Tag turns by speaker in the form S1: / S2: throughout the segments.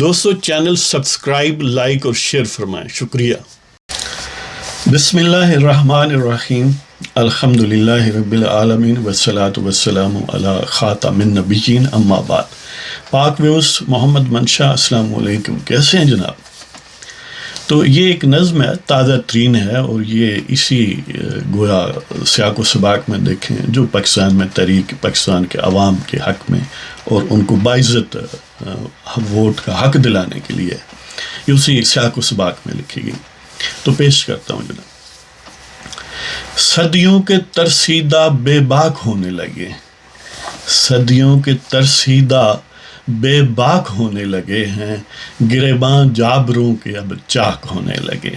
S1: دوستو channel subscribe like اور share فرمائیں، شکریہ۔ بسم اللہ الرحمن الرحیم، الحمدللہ رب العالمین والصلاة والسلام علی خاتم النبیین، اما بعد۔ پاک ویوز محمد منشا، السلام علیکم، کیسے ہیں جناب؟ تو یہ ایک نظم ہے، تازہ ترین ہے، اور یہ اسی گویا سیاق و سباق میں دیکھیں جو پاکستان میں تحریک پاکستان کے عوام کے حق میں اور ان کو باعزت ووٹ کا حق دلانے کے لیے یہ اسی سیاق و سباق میں لکھی گئی، تو پیش کرتا ہوں جناب۔ صدیوں کے ترسیدہ بے باک ہونے لگے، صدیوں کے ترسیدہ بے باک ہونے لگے ہیں، گریباں جابروں کے اب چاک ہونے لگے۔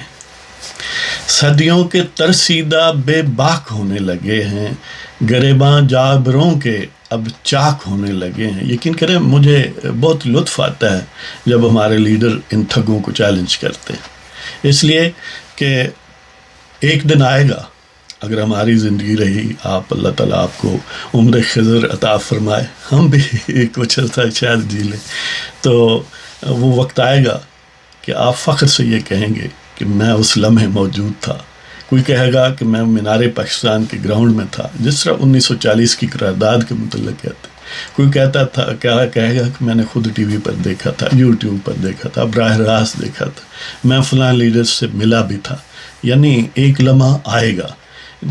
S1: صدیوں کے ترسیدہ بے باک ہونے لگے ہیں، گریباں جابروں کے اب چاک ہونے لگے ہیں۔ یقین کریں مجھے بہت لطف آتا ہے جب ہمارے لیڈر ان ٹھگوں کو چیلنج کرتے ہیں، اس لیے کہ ایک دن آئے گا، اگر ہماری زندگی رہی، آپ اللہ تعالیٰ آپ کو عمر خضر عطا فرمائے، ہم بھی کچھ عرصہ شاید جی لیں، تو وہ وقت آئے گا کہ آپ فخر سے یہ کہیں گے کہ میں اس لمحے موجود تھا۔ کوئی کہے گا کہ میں مینار پاکستان کے گراؤنڈ میں تھا، جس طرح 1940 کی قرارداد کے متعلق کہتے ہیں۔ کوئی کہتا تھا کہے گا کہ میں نے خود ٹی وی پر دیکھا تھا، یوٹیوب پر دیکھا تھا، براہ راست دیکھا تھا، میں فلاں لیڈر سے ملا بھی تھا۔ یعنی ایک لمحہ آئے گا۔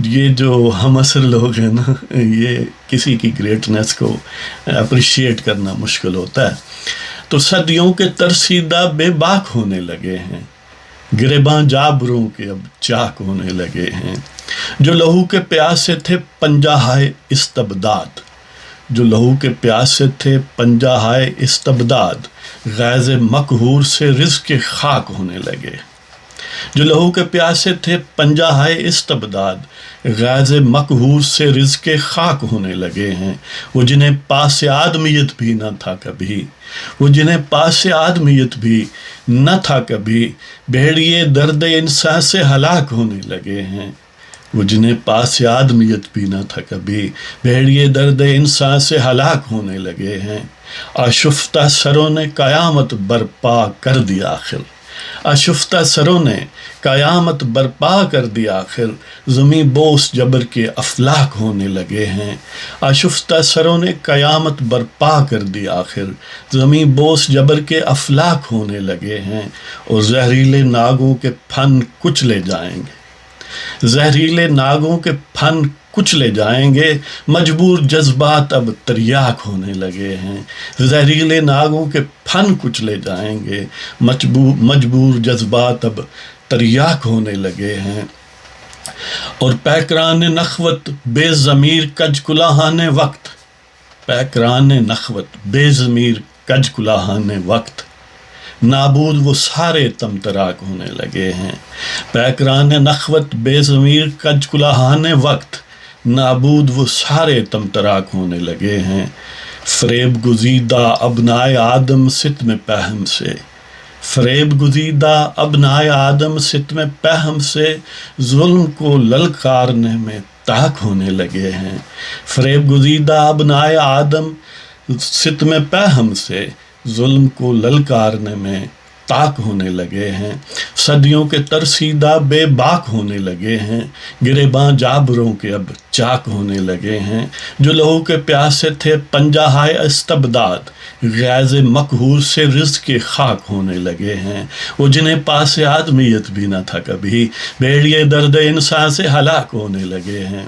S1: یہ جو ہم عصر لوگ ہیں نا، یہ کسی کی گریٹنس کو اپریشیٹ کرنا مشکل ہوتا ہے۔ تو صدیوں کے ترسیدہ بے باک ہونے لگے ہیں، گریباں جابروں کے اب چاک ہونے لگے ہیں۔ جو لہو کے پیاسے تھے پنجہ ہائے استبداد، جو لہو کے پیاسے تھے پنجہ ہائے استبداد، غیظ مقہور سے رزق خاک ہونے لگے۔ جو لہو کے پیاسے تھے پنجہ ہائے استبداد، غیظ مقہور سے رزق خاک ہونے لگے ہیں۔ وہ جنہیں پاس آدمیت بھی نہ تھا کبھی، وہ جنہیں پاس آدمیت بھی نہ تھا کبھی، بھیڑیے درد انسان سے ہلاک ہونے لگے ہیں۔ وہ جنہیں پاس آدمیت بھی نہ تھا کبھی، بھیڑیے درد انسان سے ہلاک ہونے لگے ہیں۔ آشفتہ سروں نے قیامت برپا کر دی آخر، آشفتہ سروں نے قیامت برپا کر دی آخر، زمیں بوس جبر کے افلاک ہونے لگے ہیں۔ آشفتہ سروں نے قیامت برپا کر دی آخر، زمیں بوس جبر کے افلاک ہونے لگے ہیں، اور زہریلے ناگوں کے پھن کچلے جائیں گے، زہریلے ناگوں کے پھن کچلے جائیں گے، مجبور جذبات اب تریاک ہونے لگے ہیں۔ زہریلے ناگوں کے پھن کچلے جائیں گے، مجبور جذبات اب تریاک ہونے لگے ہیں۔ اور پیکران نخوت بے ضمیر کج کلاہان وقت، پیکران نخوت بے ضمیر کج کلاہان وقت، نابود وہ سارے تمتراک ہونے لگے ہیں۔ پیکران نخوت بے ضمیر کج کلاہان وقت، نابود وہ سارے تمتراک ہونے لگے ہیں۔ فریب گزیدہ ابنائے آدم ستم پہم سے، فریب گزیدہ ابنائے آدم ستم پہم سے، ظلم کو للکارنے میں تاک ہونے لگے ہیں۔ فریب گزیدہ ابنائے آدم ستم پہم سے، ظلم کو للکارنے میں تاک ہونے لگے ہیں۔ صدیوں کے ترسیدہ بے باک ہونے لگے ہیں، گریباں جابروں کے اب چاک ہونے لگے ہیں۔ جو لہو کے پیاسے تھے پنجہ ہائے استبداد، غیظ مقہور سے رزق خاک ہونے لگے ہیں۔ وہ جنہیں پاس آدمیت بھی نہ تھا کبھی، بھیڑیے درد انسان سے ہلاک ہونے لگے ہیں۔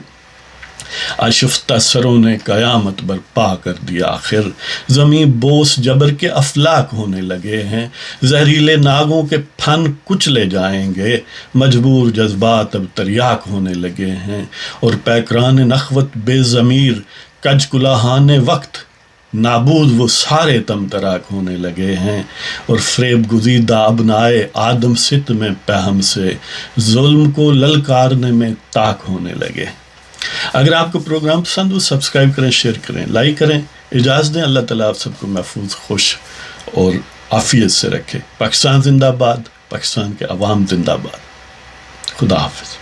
S1: آشفتہ سروں نے قیامت برپا کر دی آخر، زمیں بوس جبر کے افلاک ہونے لگے ہیں۔ زہریلے ناگوں کے پھن کچلے جائیں گے، مجبور جذبات اب تریاک ہونے لگے ہیں۔ اور پیکران نخوت بے ضمیر کج کلاہان وقت، نابود وہ سارے تمتراک ہونے لگے ہیں۔ اور فریب گزیدہ ابنائے آدم ستم پہم سے، ظلم کو للکارنے میں تاک ہونے لگے۔ اگر آپ کو پروگرام پسند ہو، سبسکرائب کریں، شیئر کریں، لائک کریں۔ اجازت دیں، اللہ تعالیٰ آپ سب کو محفوظ، خوش اور عافیت سے رکھے۔ پاکستان زندہ باد، پاکستان کے عوام زندہ باد۔ خدا حافظ۔